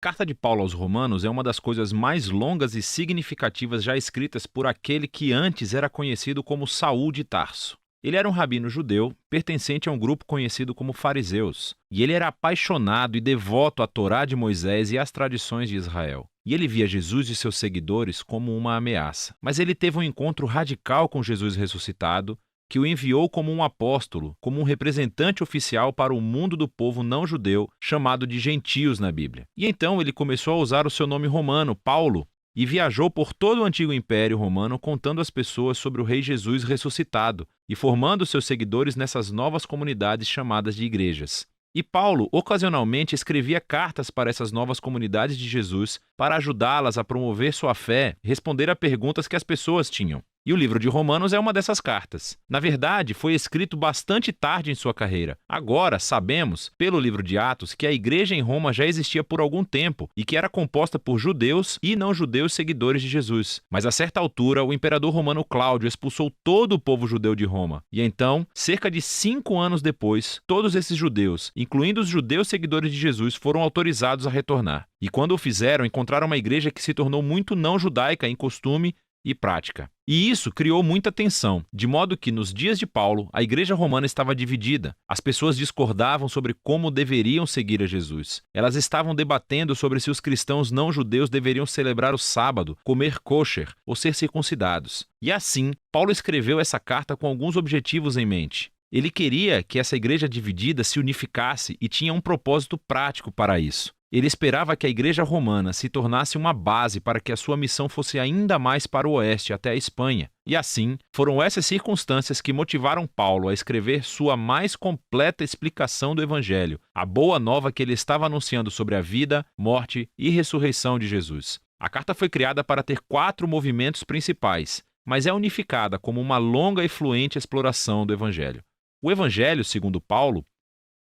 Carta de Paulo aos Romanos é uma das coisas mais longas e significativas já escritas por aquele que antes era conhecido como Saul de Tarso. Ele era um rabino judeu, pertencente a um grupo conhecido como fariseus, e ele era apaixonado e devoto à Torá de Moisés e às tradições de Israel. E ele via Jesus e seus seguidores como uma ameaça. Mas ele teve um encontro radical com Jesus ressuscitado, que o enviou como um apóstolo, como um representante oficial para o mundo do povo não judeu, chamado de gentios na Bíblia. E então ele começou a usar o seu nome romano, Paulo, e viajou por todo o antigo Império Romano contando às pessoas sobre o Rei Jesus ressuscitado e formando seus seguidores nessas novas comunidades chamadas de igrejas. E Paulo, ocasionalmente, escrevia cartas para essas novas comunidades de Jesus para ajudá-las a promover sua fé e responder a perguntas que as pessoas tinham. E o livro de Romanos é uma dessas cartas. Na verdade, foi escrito bastante tarde em sua carreira. Agora, sabemos, pelo livro de Atos, que a igreja em Roma já existia por algum tempo e que era composta por judeus e não-judeus seguidores de Jesus. Mas a certa altura, o imperador romano Cláudio expulsou todo o povo judeu de Roma. E então, cerca de 5 anos depois, todos esses judeus, incluindo os judeus seguidores de Jesus, foram autorizados a retornar. E quando o fizeram, encontraram uma igreja que se tornou muito não-judaica em costume e prática. E isso criou muita tensão, de modo que, nos dias de Paulo, a igreja romana estava dividida. As pessoas discordavam sobre como deveriam seguir a Jesus. Elas estavam debatendo sobre se os cristãos não-judeus deveriam celebrar o sábado, comer kosher ou ser circuncidados. E assim, Paulo escreveu essa carta com alguns objetivos em mente. Ele queria que essa igreja dividida se unificasse e tinha um propósito prático para isso. Ele esperava que a igreja romana se tornasse uma base para que a sua missão fosse ainda mais para o oeste, até a Espanha. E assim, foram essas circunstâncias que motivaram Paulo a escrever sua mais completa explicação do Evangelho, a boa nova que ele estava anunciando sobre a vida, morte e ressurreição de Jesus. A carta foi criada para ter 4 movimentos principais, mas é unificada como uma longa e fluente exploração do Evangelho. O Evangelho, segundo Paulo,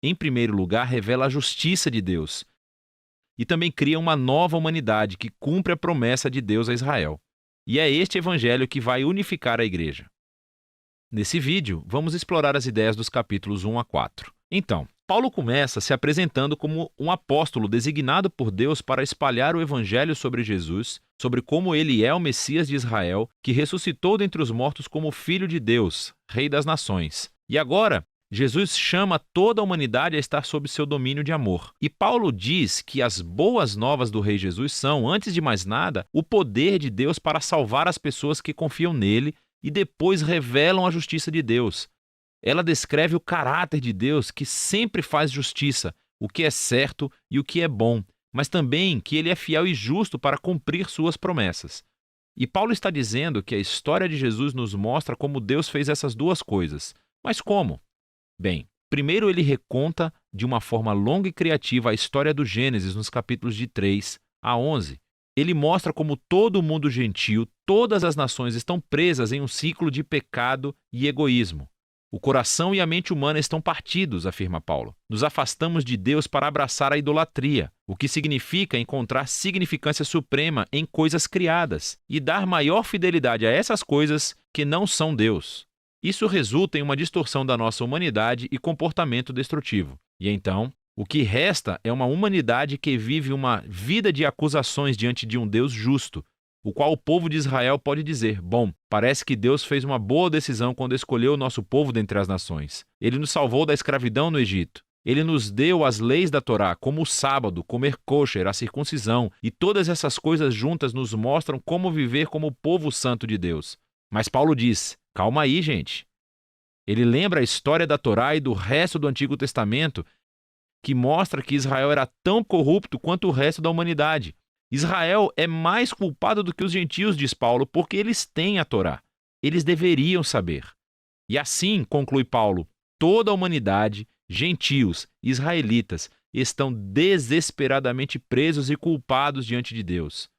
em primeiro lugar, revela a justiça de Deus, e também cria uma nova humanidade que cumpre a promessa de Deus a Israel. E é este evangelho que vai unificar a igreja. Nesse vídeo, vamos explorar as ideias dos capítulos 1 a 4. Então, Paulo começa se apresentando como um apóstolo designado por Deus para espalhar o evangelho sobre Jesus, sobre como ele é o Messias de Israel, que ressuscitou dentre os mortos como Filho de Deus, Rei das Nações. E agora, Jesus chama toda a humanidade a estar sob seu domínio de amor. E Paulo diz que as boas novas do Rei Jesus são, antes de mais nada, o poder de Deus para salvar as pessoas que confiam nele e depois revelam a justiça de Deus. Ela descreve o caráter de Deus que sempre faz justiça, o que é certo e o que é bom, mas também que ele é fiel e justo para cumprir suas promessas. E Paulo está dizendo que a história de Jesus nos mostra como Deus fez essas duas coisas. Mas como? Bem, primeiro ele reconta de uma forma longa e criativa a história do Gênesis nos capítulos de 3 a 11. Ele mostra como todo o mundo gentil, todas as nações estão presas em um ciclo de pecado e egoísmo. O coração e a mente humana estão partidos, afirma Paulo. Nos afastamos de Deus para abraçar a idolatria, o que significa encontrar significância suprema em coisas criadas e dar maior fidelidade a essas coisas que não são Deus. Isso resulta em uma distorção da nossa humanidade e comportamento destrutivo. E então, o que resta é uma humanidade que vive uma vida de acusações diante de um Deus justo, o qual o povo de Israel pode dizer: bom, parece que Deus fez uma boa decisão quando escolheu o nosso povo dentre as nações. Ele nos salvou da escravidão no Egito. Ele nos deu as leis da Torá, como o sábado, comer kosher, a circuncisão, e todas essas coisas juntas nos mostram como viver como o povo santo de Deus. Mas Paulo diz: calma aí, gente. Ele lembra a história da Torá e do resto do Antigo Testamento, que mostra que Israel era tão corrupto quanto o resto da humanidade. Israel é mais culpado do que os gentios, diz Paulo, porque eles têm a Torá. Eles deveriam saber. E assim, conclui Paulo, toda a humanidade, gentios, israelitas, estão desesperadamente presos e culpados diante de Deus.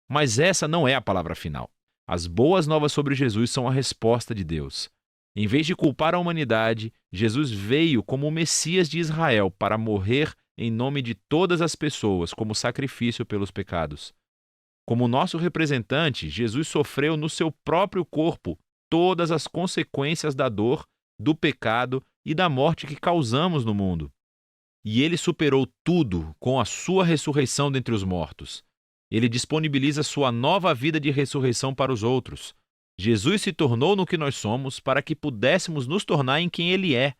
Mas essa não é a palavra final. As boas novas sobre Jesus são a resposta de Deus. Em vez de culpar a humanidade, Jesus veio como o Messias de Israel para morrer em nome de todas as pessoas como sacrifício pelos pecados. Como nosso representante, Jesus sofreu no seu próprio corpo todas as consequências da dor, do pecado e da morte que causamos no mundo. E ele superou tudo com a sua ressurreição dentre os mortos. Ele disponibiliza sua nova vida de ressurreição para os outros. Jesus se tornou no que nós somos para que pudéssemos nos tornar em quem ele é.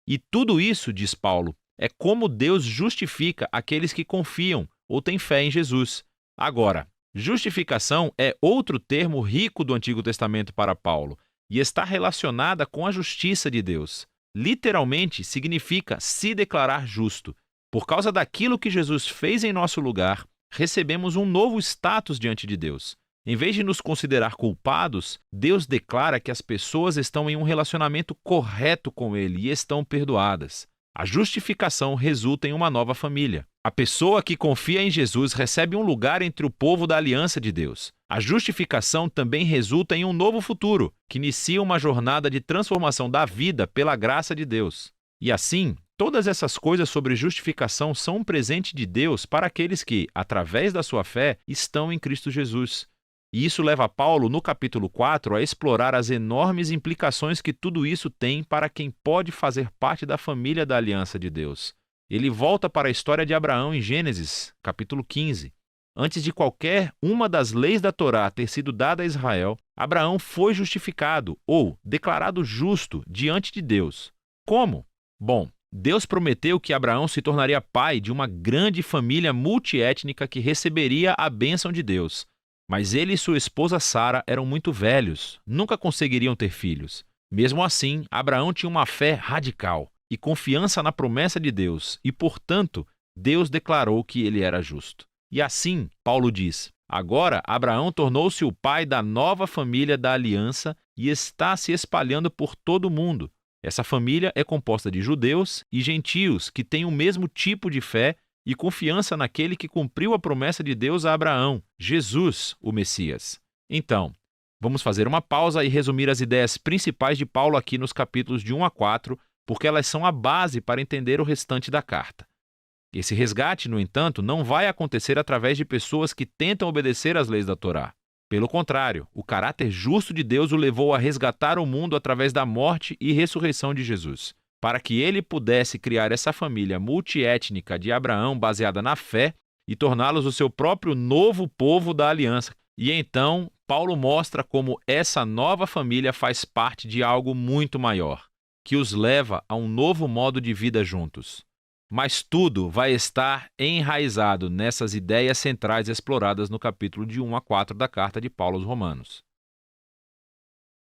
E tudo isso, diz Paulo, é como Deus justifica aqueles que confiam ou têm fé em Jesus. Agora, justificação é outro termo rico do Antigo Testamento para Paulo e está relacionada com a justiça de Deus. Literalmente significa se declarar justo. Por causa daquilo que Jesus fez em nosso lugar, recebemos um novo status diante de Deus. Em vez de nos considerar culpados, Deus declara que as pessoas estão em um relacionamento correto com Ele e estão perdoadas. A justificação resulta em uma nova família. A pessoa que confia em Jesus recebe um lugar entre o povo da aliança de Deus. A justificação também resulta em um novo futuro, que inicia uma jornada de transformação da vida pela graça de Deus. E assim, todas essas coisas sobre justificação são um presente de Deus para aqueles que, através da sua fé, estão em Cristo Jesus. E isso leva Paulo, no capítulo 4, a explorar as enormes implicações que tudo isso tem para quem pode fazer parte da família da aliança de Deus. Ele volta para a história de Abraão em Gênesis, capítulo 15. Antes de qualquer uma das leis da Torá ter sido dada a Israel, Abraão foi justificado ou declarado justo diante de Deus. Como? Bom, Deus prometeu que Abraão se tornaria pai de uma grande família multiétnica que receberia a bênção de Deus. Mas ele e sua esposa Sara eram muito velhos, nunca conseguiriam ter filhos. Mesmo assim, Abraão tinha uma fé radical e confiança na promessa de Deus, e, portanto, Deus declarou que ele era justo. E assim, Paulo diz, agora Abraão tornou-se o pai da nova família da aliança e está se espalhando por todo o mundo. Essa família é composta de judeus e gentios que têm o mesmo tipo de fé e confiança naquele que cumpriu a promessa de Deus a Abraão, Jesus, o Messias. Então, vamos fazer uma pausa e resumir as ideias principais de Paulo aqui nos capítulos de 1 a 4, porque elas são a base para entender o restante da carta. Esse resgate, no entanto, não vai acontecer através de pessoas que tentam obedecer às leis da Torá. Pelo contrário, o caráter justo de Deus o levou a resgatar o mundo através da morte e ressurreição de Jesus, para que ele pudesse criar essa família multiétnica de Abraão baseada na fé e torná-los o seu próprio novo povo da aliança. E então, Paulo mostra como essa nova família faz parte de algo muito maior, que os leva a um novo modo de vida juntos. Mas tudo vai estar enraizado nessas ideias centrais exploradas no capítulo de 1 a 4 da carta de Paulo aos Romanos.